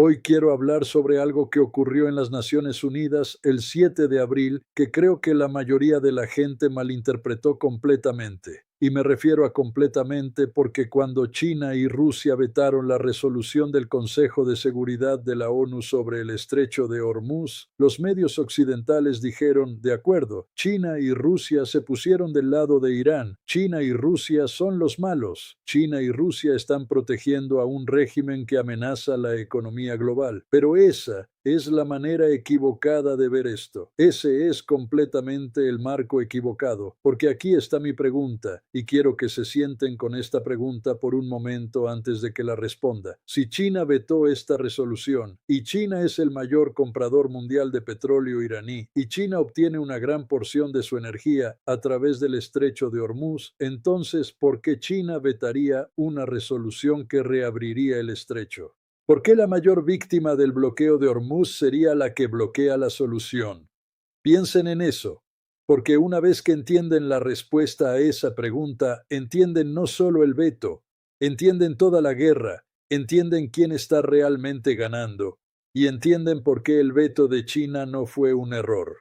Hoy quiero hablar sobre algo que ocurrió en las Naciones Unidas el 7 de abril que creo que la mayoría de la gente malinterpretó completamente. Y me refiero a completamente porque cuando China y Rusia vetaron la resolución del Consejo de Seguridad de la ONU sobre el estrecho de Hormuz, los medios occidentales dijeron, de acuerdo, China y Rusia se pusieron del lado de Irán. China y Rusia son los malos. China y Rusia están protegiendo a un régimen que amenaza la economía global. Pero esa es la manera equivocada de ver esto. Ese es completamente el marco equivocado, porque aquí está mi pregunta, y quiero que se sienten con esta pregunta por un momento antes de que la responda. Si China vetó esta resolución, y China es el mayor comprador mundial de petróleo iraní, y China obtiene una gran porción de su energía a través del estrecho de Hormuz, entonces, ¿por qué China vetaría una resolución que reabriría el estrecho? ¿Por qué la mayor víctima del bloqueo de Hormuz sería la que bloquea la solución? Piensen en eso, porque una vez que entienden la respuesta a esa pregunta, entienden no solo el veto, entienden toda la guerra, entienden quién está realmente ganando, y entienden por qué el veto de China no fue un error.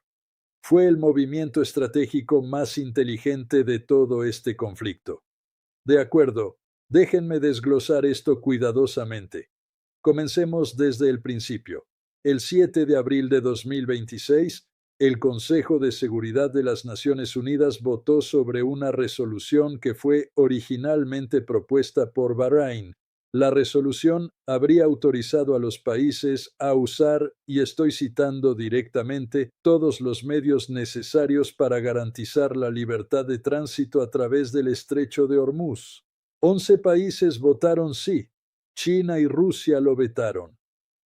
Fue el movimiento estratégico más inteligente de todo este conflicto. De acuerdo, déjenme desglosar esto cuidadosamente. Comencemos desde el principio. El 7 de abril de 2026, el Consejo de Seguridad de las Naciones Unidas votó sobre una resolución que fue originalmente propuesta por Bahrein. La resolución habría autorizado a los países a usar, y estoy citando directamente, todos los medios necesarios para garantizar la libertad de tránsito a través del estrecho de Hormuz. 11 países votaron sí. China y Rusia lo vetaron.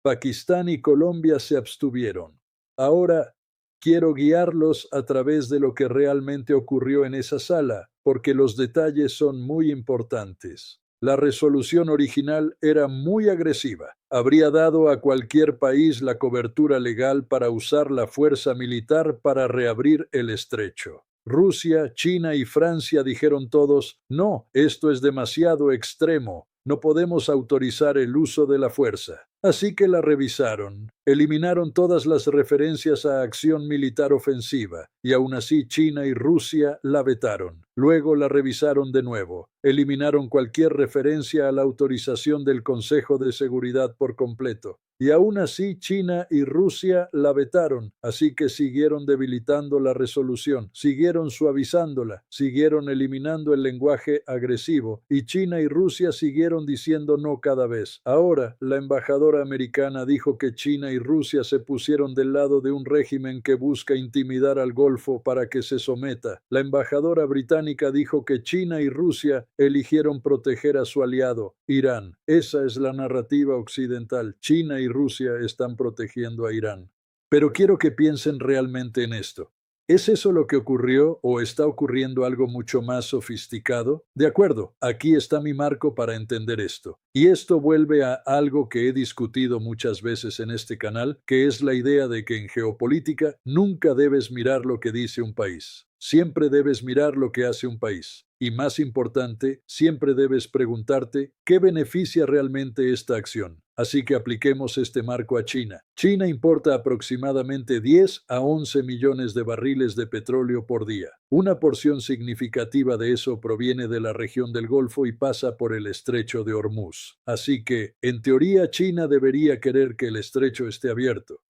Pakistán y Colombia se abstuvieron. Ahora, quiero guiarlos a través de lo que realmente ocurrió en esa sala, porque los detalles son muy importantes. La resolución original era muy agresiva. Habría dado a cualquier país la cobertura legal para usar la fuerza militar para reabrir el estrecho. Rusia, China y Francia dijeron todos, no, esto es demasiado extremo, no podemos autorizar el uso de la fuerza. Así que la revisaron, eliminaron todas las referencias a acción militar ofensiva, y aún así China y Rusia la vetaron. Luego la revisaron de nuevo, eliminaron cualquier referencia a la autorización del Consejo de Seguridad por completo. Y aún así China y Rusia la vetaron, así que siguieron debilitando la resolución, siguieron suavizándola, siguieron eliminando el lenguaje agresivo, y China y Rusia siguieron diciendo no cada vez. Ahora, la embajadora americana dijo que China y Rusia se pusieron del lado de un régimen que busca intimidar al Golfo para que se someta. La embajadora británica dijo que China y Rusia eligieron proteger a su aliado, Irán. Esa es la narrativa occidental. China y Rusia están protegiendo a Irán. Pero quiero que piensen realmente en esto. ¿Es eso lo que ocurrió o está ocurriendo algo mucho más sofisticado? De acuerdo, aquí está mi marco para entender esto. Y esto vuelve a algo que he discutido muchas veces en este canal, que es la idea de que en geopolítica nunca debes mirar lo que dice un país. Siempre debes mirar lo que hace un país. Y más importante, siempre debes preguntarte qué beneficia realmente esta acción. Así que apliquemos este marco a China. China importa aproximadamente 10 a 11 millones de barriles de petróleo por día. Una porción significativa de eso proviene de la región del Golfo y pasa por el estrecho de Hormuz. Así que, en teoría, China debería querer que el estrecho esté abierto.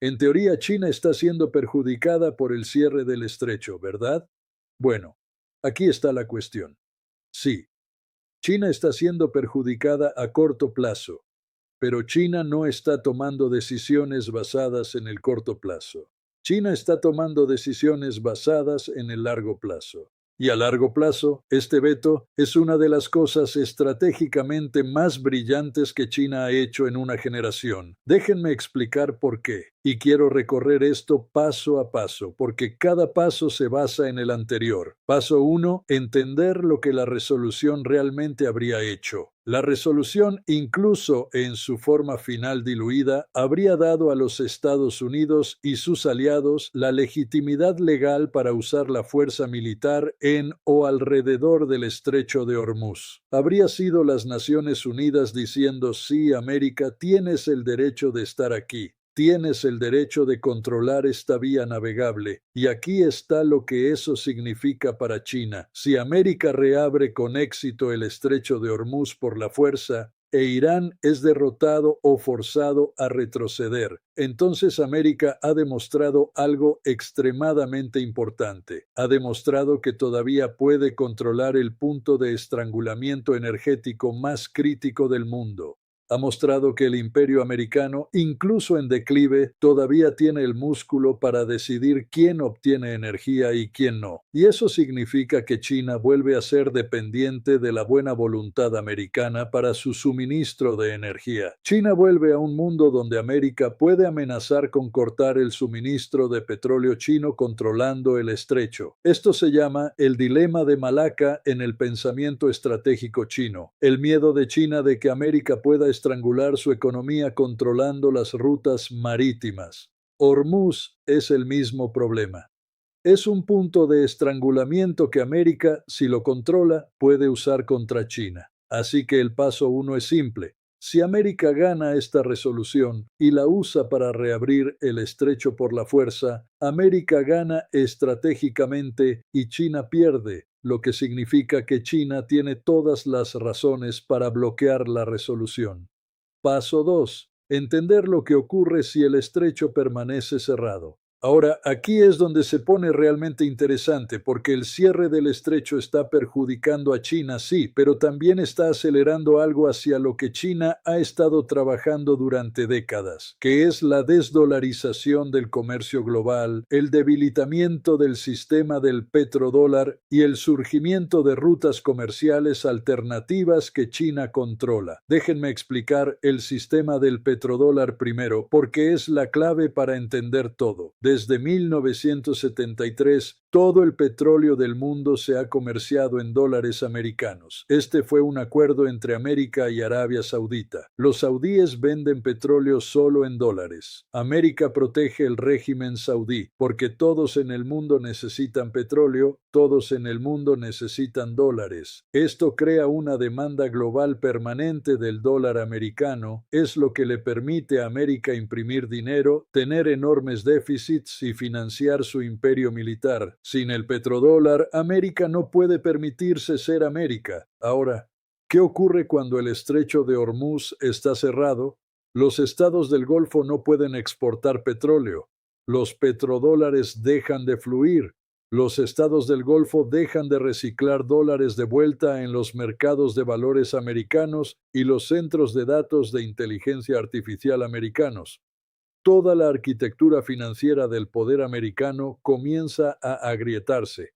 En teoría, China está siendo perjudicada por el cierre del estrecho, ¿verdad? Bueno, aquí está la cuestión. Sí, China está siendo perjudicada a corto plazo, pero China no está tomando decisiones basadas en el corto plazo. China está tomando decisiones basadas en el largo plazo. Y a largo plazo, este veto es una de las cosas estratégicamente más brillantes que China ha hecho en una generación. Déjenme explicar por qué. Y quiero recorrer esto paso a paso, porque cada paso se basa en el anterior. Paso 1. Entender lo que la resolución realmente habría hecho. La resolución, incluso en su forma final diluida, habría dado a los Estados Unidos y sus aliados la legitimidad legal para usar la fuerza militar en o alrededor del estrecho de Hormuz. Habría sido las Naciones Unidas diciendo: sí, América, tienes el derecho de estar aquí. Tienes el derecho de controlar esta vía navegable, y aquí está lo que eso significa para China. Si América reabre con éxito el estrecho de Hormuz por la fuerza, e Irán es derrotado o forzado a retroceder, entonces América ha demostrado algo extremadamente importante. Ha demostrado que todavía puede controlar el punto de estrangulamiento energético más crítico del mundo. Ha mostrado que el imperio americano, incluso en declive, todavía tiene el músculo para decidir quién obtiene energía y quién no. Y eso significa que China vuelve a ser dependiente de la buena voluntad americana para su suministro de energía. China vuelve a un mundo donde América puede amenazar con cortar el suministro de petróleo chino controlando el estrecho. Esto se llama el dilema de Malaca en el pensamiento estratégico chino. El miedo de China de que América pueda estrangular su economía controlando las rutas marítimas. Hormuz es el mismo problema. Es un punto de estrangulamiento que América, si lo controla, puede usar contra China. Así que el paso 1 es simple. Si América gana esta resolución y la usa para reabrir el estrecho por la fuerza, América gana estratégicamente y China pierde, lo que significa que China tiene todas las razones para bloquear la resolución. Paso 2. Entender lo que ocurre si el estrecho permanece cerrado. Ahora, aquí es donde se pone realmente interesante, porque el cierre del estrecho está perjudicando a China, sí, pero también está acelerando algo hacia lo que China ha estado trabajando durante décadas, que es la desdolarización del comercio global, el debilitamiento del sistema del petrodólar y el surgimiento de rutas comerciales alternativas que China controla. Déjenme explicar el sistema del petrodólar primero, porque es la clave para entender todo. Desde 1973, todo el petróleo del mundo se ha comerciado en dólares americanos. Este fue un acuerdo entre América y Arabia Saudita. Los saudíes venden petróleo solo en dólares. América protege el régimen saudí, porque todos en el mundo necesitan petróleo, todos en el mundo necesitan dólares. Esto crea una demanda global permanente del dólar americano, es lo que le permite a América imprimir dinero, tener enormes déficits y financiar su imperio militar. Sin el petrodólar, América no puede permitirse ser América. Ahora, ¿qué ocurre cuando el estrecho de Hormuz está cerrado? Los estados del Golfo no pueden exportar petróleo. Los petrodólares dejan de fluir. Los estados del Golfo dejan de reciclar dólares de vuelta en los mercados de valores americanos y los centros de datos de inteligencia artificial americanos. Toda la arquitectura financiera del poder americano comienza a agrietarse.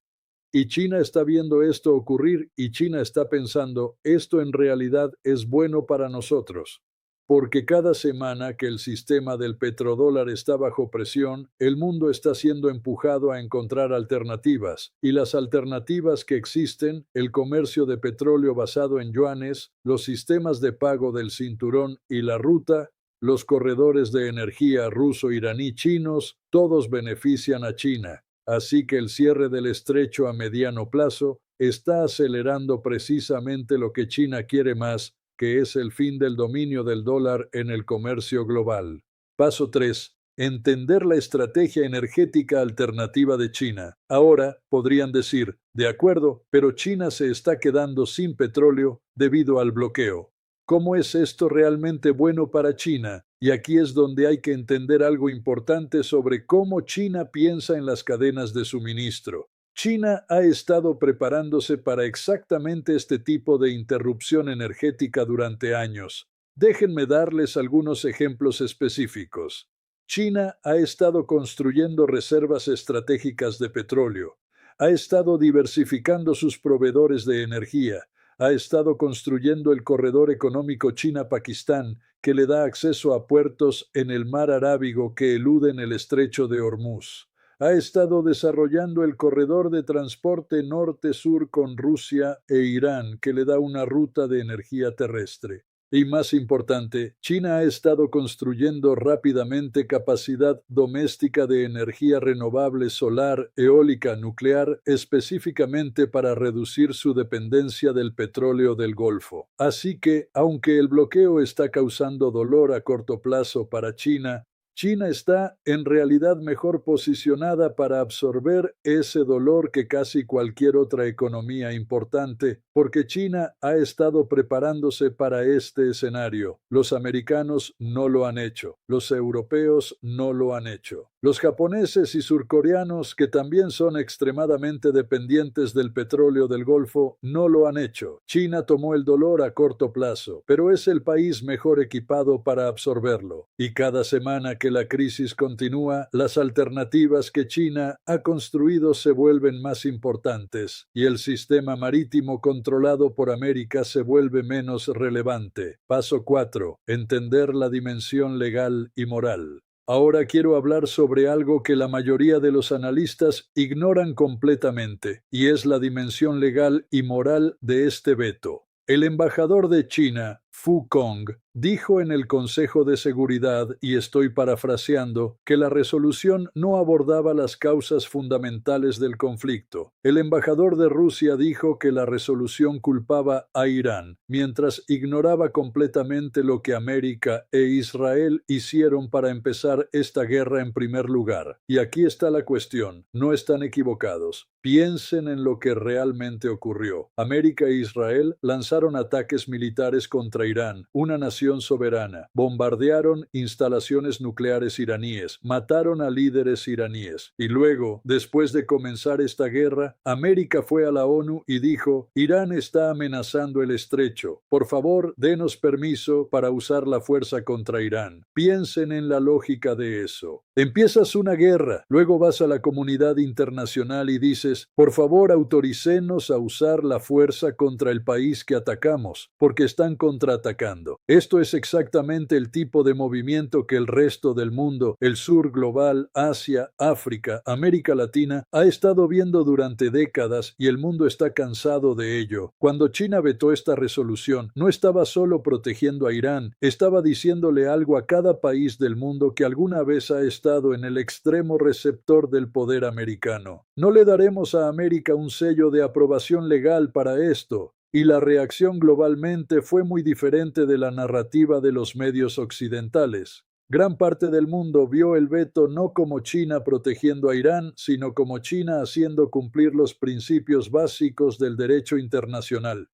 Y China está viendo esto ocurrir y China está pensando, esto en realidad es bueno para nosotros. Porque cada semana que el sistema del petrodólar está bajo presión, el mundo está siendo empujado a encontrar alternativas. Y las alternativas que existen, el comercio de petróleo basado en yuanes, los sistemas de pago del cinturón y la ruta, los corredores de energía ruso-iraní chinos, todos benefician a China. Así que el cierre del estrecho a mediano plazo está acelerando precisamente lo que China quiere más, que es el fin del dominio del dólar en el comercio global. Paso 3. Entender la estrategia energética alternativa de China. Ahora podrían decir, de acuerdo, pero China se está quedando sin petróleo debido al bloqueo. ¿Cómo es esto realmente bueno para China? Y aquí es donde hay que entender algo importante sobre cómo China piensa en las cadenas de suministro. China ha estado preparándose para exactamente este tipo de interrupción energética durante años. Déjenme darles algunos ejemplos específicos. China ha estado construyendo reservas estratégicas de petróleo, ha estado diversificando sus proveedores de energía, ha estado construyendo el corredor económico China-Pakistán, que le da acceso a puertos en el mar Arábigo que eluden el estrecho de Hormuz. Ha estado desarrollando el corredor de transporte norte-sur con Rusia e Irán, que le da una ruta de energía terrestre. Y más importante, China ha estado construyendo rápidamente capacidad doméstica de energía renovable solar, eólica, nuclear, específicamente para reducir su dependencia del petróleo del Golfo. Así que, aunque el bloqueo está causando dolor a corto plazo para China, China está en realidad mejor posicionada para absorber ese dolor que casi cualquier otra economía importante, porque China ha estado preparándose para este escenario. Los americanos no lo han hecho, los europeos no lo han hecho. Los japoneses y surcoreanos, que también son extremadamente dependientes del petróleo del Golfo, no lo han hecho. China tomó el dolor a corto plazo, pero es el país mejor equipado para absorberlo. Y cada semana que la crisis continúa, las alternativas que China ha construido se vuelven más importantes, y el sistema marítimo controlado por América se vuelve menos relevante. Paso 4. Entender la dimensión legal y moral. Ahora quiero hablar sobre algo que la mayoría de los analistas ignoran completamente, y es la dimensión legal y moral de este veto. El embajador de China, Fu Kong, dijo en el Consejo de Seguridad, y estoy parafraseando, que la resolución no abordaba las causas fundamentales del conflicto. El embajador de Rusia dijo que la resolución culpaba a Irán, mientras ignoraba completamente lo que América e Israel hicieron para empezar esta guerra en primer lugar. Y aquí está la cuestión, no están equivocados. Piensen en lo que realmente ocurrió. América e Israel lanzaron ataques militares contra Irán, una nación soberana. Bombardearon instalaciones nucleares iraníes, mataron a líderes iraníes. Y luego, después de comenzar esta guerra, América fue a la ONU y dijo: Irán está amenazando el estrecho. Por favor, denos permiso para usar la fuerza contra Irán. Piensen en la lógica de eso. Empiezas una guerra, luego vas a la comunidad internacional y dices: por favor, autoricénos a usar la fuerza contra el país que atacamos, porque están contraatacando. Esto es exactamente el tipo de movimiento que el resto del mundo, el sur global, Asia, África, América Latina, ha estado viendo durante décadas, y el mundo está cansado de ello. Cuando China vetó esta resolución, no estaba solo protegiendo a Irán, estaba diciéndole algo a cada país del mundo que alguna vez ha estado en el extremo receptor del poder americano. No le daremos a América un sello de aprobación legal para esto. Y la reacción globalmente fue muy diferente de la narrativa de los medios occidentales. Gran parte del mundo vio el veto no como China protegiendo a Irán, sino como China haciendo cumplir los principios básicos del derecho internacional.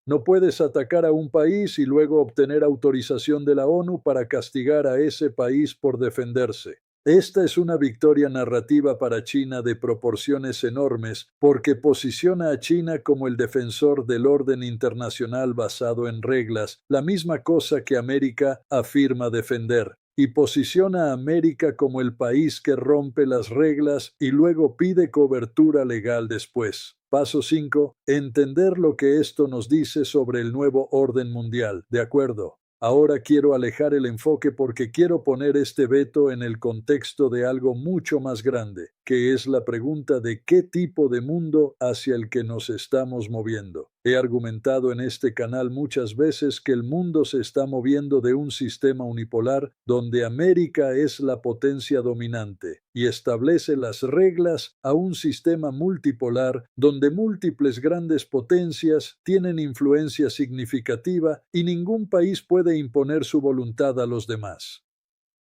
No puedes atacar a un país y luego obtener autorización de la ONU para castigar a ese país por defenderse. Esta es una victoria narrativa para China de proporciones enormes, porque posiciona a China como el defensor del orden internacional basado en reglas, la misma cosa que América afirma defender, y posiciona a América como el país que rompe las reglas y luego pide cobertura legal después. Paso 5. Entender lo que esto nos dice sobre el nuevo orden mundial. De acuerdo. Ahora quiero alejar el enfoque porque quiero poner este veto en el contexto de algo mucho más grande, que es la pregunta de qué tipo de mundo hacia el que nos estamos moviendo. He argumentado en este canal muchas veces que el mundo se está moviendo de un sistema unipolar donde América es la potencia dominante y establece las reglas a un sistema multipolar donde múltiples grandes potencias tienen influencia significativa y ningún país puede imponer su voluntad a los demás.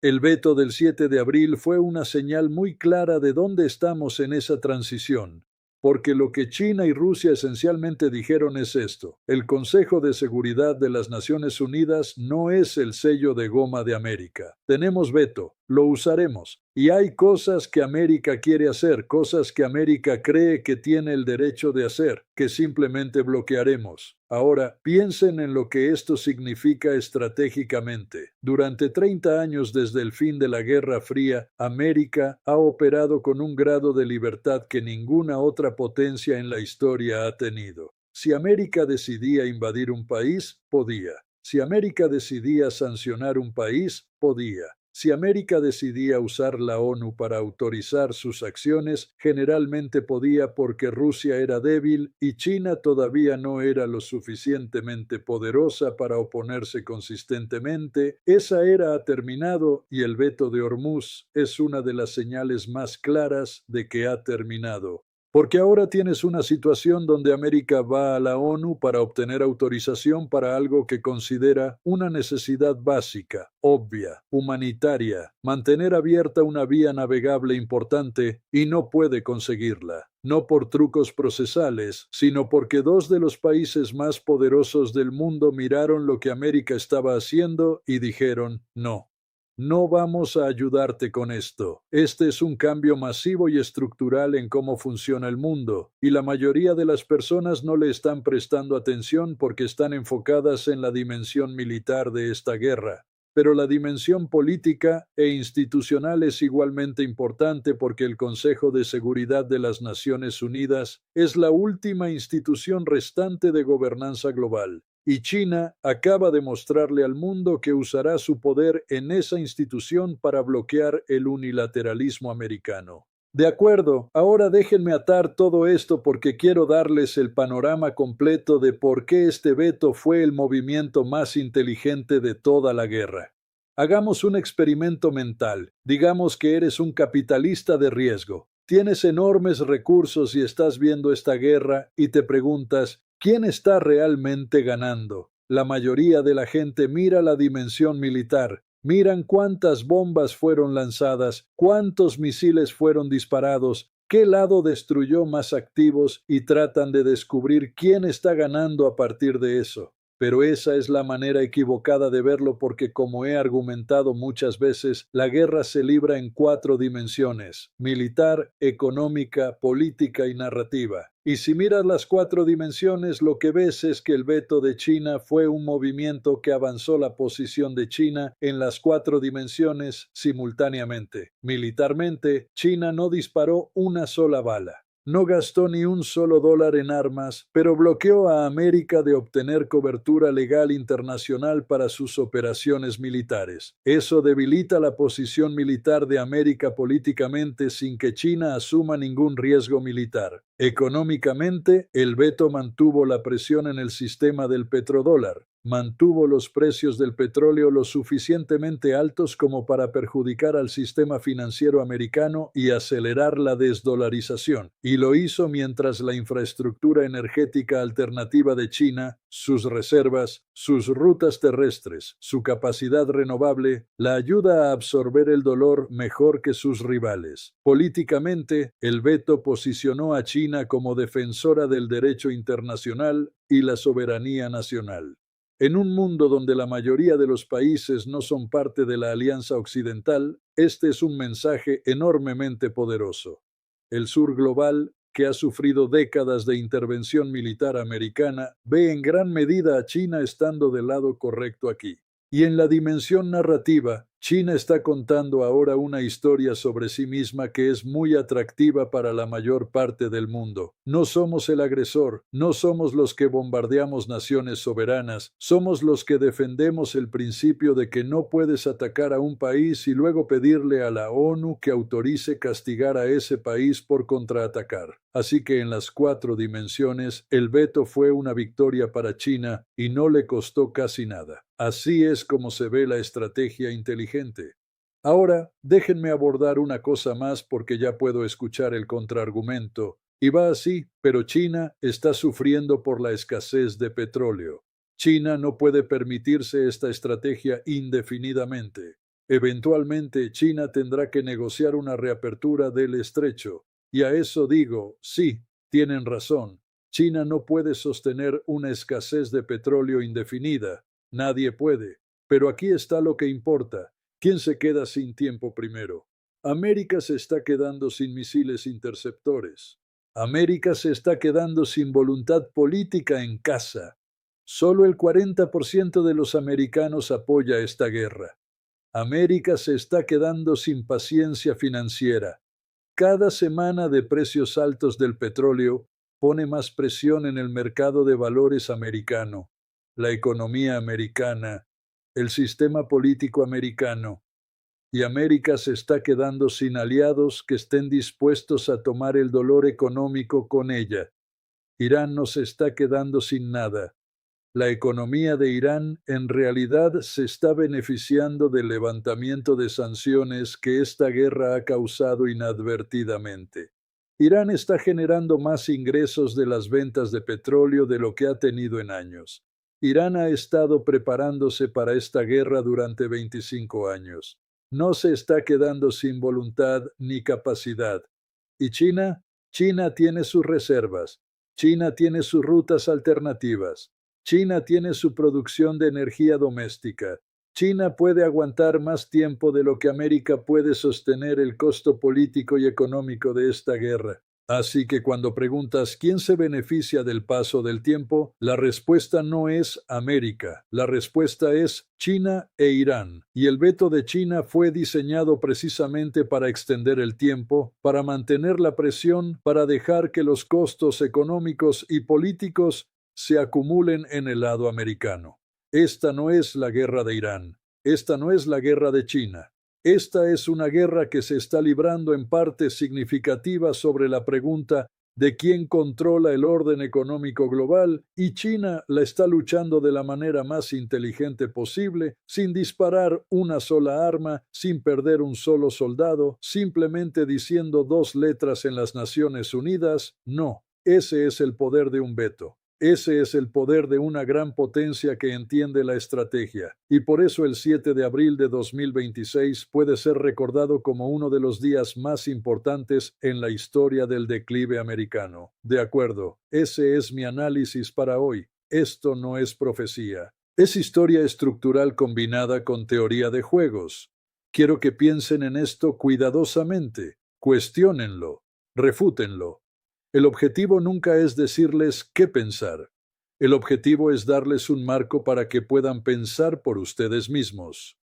El veto del 7 de abril fue una señal muy clara de dónde estamos en esa transición. Porque lo que China y Rusia esencialmente dijeron es esto: el Consejo de Seguridad de las Naciones Unidas no es el sello de goma de América. Tenemos veto, lo usaremos. Y hay cosas que América quiere hacer, cosas que América cree que tiene el derecho de hacer, que simplemente bloquearemos. Ahora, piensen en lo que esto significa estratégicamente. Durante 30 años desde el fin de la Guerra Fría, América ha operado con un grado de libertad que ninguna otra potencia en la historia ha tenido. Si América decidía invadir un país, podía. Si América decidía sancionar un país, podía. Si América decidía usar la ONU para autorizar sus acciones, generalmente podía porque Rusia era débil y China todavía no era lo suficientemente poderosa para oponerse consistentemente. Esa era ha terminado y el veto de Hormuz es una de las señales más claras de que ha terminado. Porque ahora tienes una situación donde América va a la ONU para obtener autorización para algo que considera una necesidad básica, obvia, humanitaria, mantener abierta una vía navegable importante y no puede conseguirla. No por trucos procesales, sino porque dos de los países más poderosos del mundo miraron lo que América estaba haciendo y dijeron no. No vamos a ayudarte con esto. Este es un cambio masivo y estructural en cómo funciona el mundo, y la mayoría de las personas no le están prestando atención porque están enfocadas en la dimensión militar de esta guerra. Pero la dimensión política e institucional es igualmente importante porque el Consejo de Seguridad de las Naciones Unidas es la última institución restante de gobernanza global. Y China acaba de mostrarle al mundo que usará su poder en esa institución para bloquear el unilateralismo americano. De acuerdo, ahora déjenme atar todo esto porque quiero darles el panorama completo de por qué este veto fue el movimiento más inteligente de toda la guerra. Hagamos un experimento mental. Digamos que eres un capitalista de riesgo. Tienes enormes recursos y estás viendo esta guerra y te preguntas, ¿quién está realmente ganando? La mayoría de la gente mira la dimensión militar, miran cuántas bombas fueron lanzadas, cuántos misiles fueron disparados, qué lado destruyó más activos y tratan de descubrir quién está ganando a partir de eso. Pero esa es la manera equivocada de verlo porque, como he argumentado muchas veces, la guerra se libra en cuatro dimensiones: militar, económica, política y narrativa. Y si miras las cuatro dimensiones, lo que ves es que el veto de China fue un movimiento que avanzó la posición de China en las cuatro dimensiones simultáneamente. Militarmente, China no disparó una sola bala. No gastó ni un solo dólar en armas, pero bloqueó a América de obtener cobertura legal internacional para sus operaciones militares. Eso debilita la posición militar de América políticamente sin que China asuma ningún riesgo militar. Económicamente, el veto mantuvo la presión en el sistema del petrodólar, mantuvo los precios del petróleo lo suficientemente altos como para perjudicar al sistema financiero americano y acelerar la desdolarización, y lo hizo mientras la infraestructura energética alternativa de China, sus reservas, sus rutas terrestres, su capacidad renovable, la ayuda a absorber el dolor mejor que sus rivales. Políticamente, el veto posicionó a China como defensora del derecho internacional y la soberanía nacional. En un mundo donde la mayoría de los países no son parte de la Alianza Occidental, este es un mensaje enormemente poderoso. El sur global, que ha sufrido décadas de intervención militar americana, ve en gran medida a China estando del lado correcto aquí. Y en la dimensión narrativa, China está contando ahora una historia sobre sí misma que es muy atractiva para la mayor parte del mundo. No somos el agresor, no somos los que bombardeamos naciones soberanas, somos los que defendemos el principio de que no puedes atacar a un país y luego pedirle a la ONU que autorice castigar a ese país por contraatacar. Así que en las cuatro dimensiones, el veto fue una victoria para China y no le costó casi nada. Así es como se ve la estrategia inteligente. Ahora, déjenme abordar una cosa más porque ya puedo escuchar el contraargumento. Y va así, pero China está sufriendo por la escasez de petróleo. China no puede permitirse esta estrategia indefinidamente. Eventualmente, China tendrá que negociar una reapertura del estrecho. Y a eso digo, sí, tienen razón. China no puede sostener una escasez de petróleo indefinida. Nadie puede. Pero aquí está lo que importa. ¿Quién se queda sin tiempo primero? América se está quedando sin misiles interceptores. América se está quedando sin voluntad política en casa. Solo el 40% de los americanos apoya esta guerra. América se está quedando sin paciencia financiera. Cada semana de precios altos del petróleo pone más presión en el mercado de valores americano, la economía americana, el sistema político americano. y América se está quedando sin aliados que estén dispuestos a tomar el dolor económico con ella. Irán no se está quedando sin nada. La economía de Irán en realidad se está beneficiando del levantamiento de sanciones que esta guerra ha causado inadvertidamente. Irán está generando más ingresos de las ventas de petróleo de lo que ha tenido en años. Irán ha estado preparándose para esta guerra durante 25 años. No se está quedando sin voluntad ni capacidad. ¿Y China? China tiene sus reservas. China tiene sus rutas alternativas. China tiene su producción de energía doméstica. China puede aguantar más tiempo de lo que América puede sostener el costo político y económico de esta guerra. Así que cuando preguntas quién se beneficia del paso del tiempo, la respuesta no es América, la respuesta es China e Irán. Y el veto de China fue diseñado precisamente para extender el tiempo, para mantener la presión, para dejar que los costos económicos y políticos se acumulen en el lado americano. Esta no es la guerra de Irán, esta no es la guerra de China. Esta es una guerra que se está librando en parte significativa sobre la pregunta de quién controla el orden económico global, y China la está luchando de la manera más inteligente posible, sin disparar una sola arma, sin perder un solo soldado, simplemente diciendo dos letras en las Naciones Unidas, no. Ese es el poder de un veto. Ese es el poder de una gran potencia que entiende la estrategia, y por eso el 7 de abril de 2026 puede ser recordado como uno de los días más importantes en la historia del declive americano. De acuerdo, ese es mi análisis para hoy. Esto no es profecía. Es historia estructural combinada con teoría de juegos. Quiero que piensen en esto cuidadosamente, cuestiónenlo, refútenlo. El objetivo nunca es decirles qué pensar. El objetivo es darles un marco para que puedan pensar por ustedes mismos.